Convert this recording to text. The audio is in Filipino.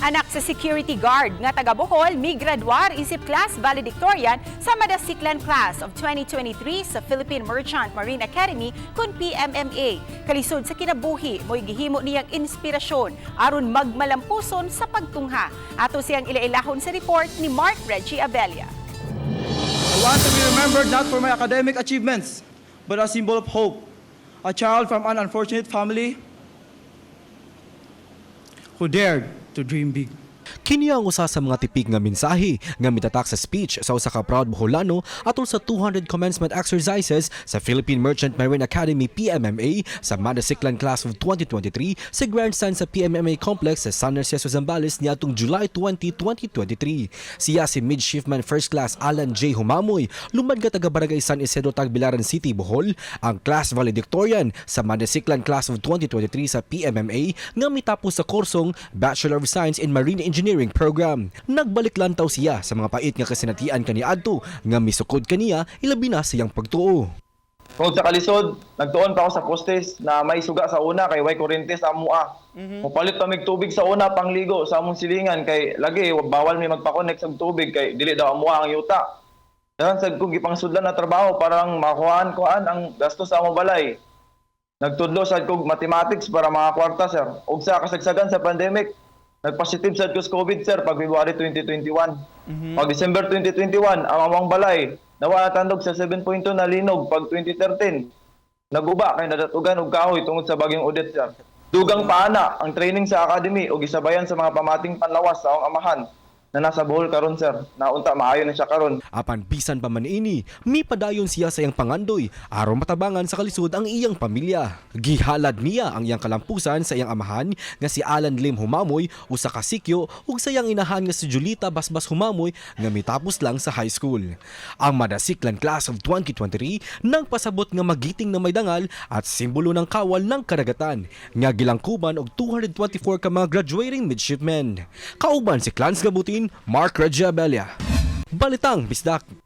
Anak sa security guard nga taga Bohol, migraduar isip class valedictorian sa Madasiklan Class of 2023 sa Philippine Merchant Marine Academy kun PMMA. Kalisod sa kinabuhi, mo'y gihimo niyang inspirasyon aron magmalampuson sa pagtungha. Ato siyang ilailahon sa report ni Mark Reggie Abella. I want to be remembered not for my academic achievements, but a symbol of hope. A child from an unfortunate family who dared to dream big. Kini ang usa sa mga tipik nga mensahe nga mitatak sa speech sa usa ka proud Boholano atol sa 200 commencement exercises sa Philippine Merchant Marine Academy PMMA sa Madasiklan Class of 2023 sa grandstand sa PMMA Complex sa San Narciso, Zambales niadtong July 20, 2023. Siya si Midshipman First Class Alan J. Humamoy, lumad nga taga Barangay San Isidro, Tagbilaran City, Bohol, ang class valedictorian sa Madasiklan Class of 2023 sa PMMA nga mitapos sa kursong Bachelor of Science in Marine Engineering program. Nagbalik lantaw siya sa mga pait nga kasinatian kaniadto nga misukod kaniya ilabi na siyang pagtuo. Kung sa kalisod, nagtuon pa ako sa postes na may suga sa una kay way kuryente sa amua. Mupalit pa mig tubig sa una pangligo sa among silingan kay lagi bawal mi magpa-connect sa tubig kay dili daw amua ang yuta. Dahan sad kong gipangsudlan na trabaho para lang makuhaan ang gastos sa among balay. Nagtudlo sad kog mathematics para mga kwarta sir. Ug sa kasagsagan sa pandemic, nag-positive sad ko sa COVID, sir, pag February 2021. Pag December 2021, ang amang balay, nawa natandog sa 7.2 na linog pag 2013. Naguba kay nadatugan og kahoy tungod sa bagyong Odette, sir. Dugang paana ang training sa academy o gisabayan sa mga pamating panlawas sa akong amahan na nasa Bohol karon, sir. Naunta maayo na siya karon. Apan bisan pa man ini, mi padayon siya sa iyang pangandoy aron matabangan sa kalisod ang iyang pamilya. Gihalad niya ang iyang kalampusan sa iyang amahan nga si Alan Lim Humamoy usa ka sikyo ug sa iyang inahan nga si Julita Basbas Humamoy nga mitapos lang sa high school. Ang Madasiklan Class of 2023 nagpasabot nga magiting na may dangal at simbolo ng kawal ng karagatan nga gilangkuban og 224 ka mga graduating midshipmen. Kauban si Clans Gabutin, Mark Reggie Abella. Balitang Bisdak.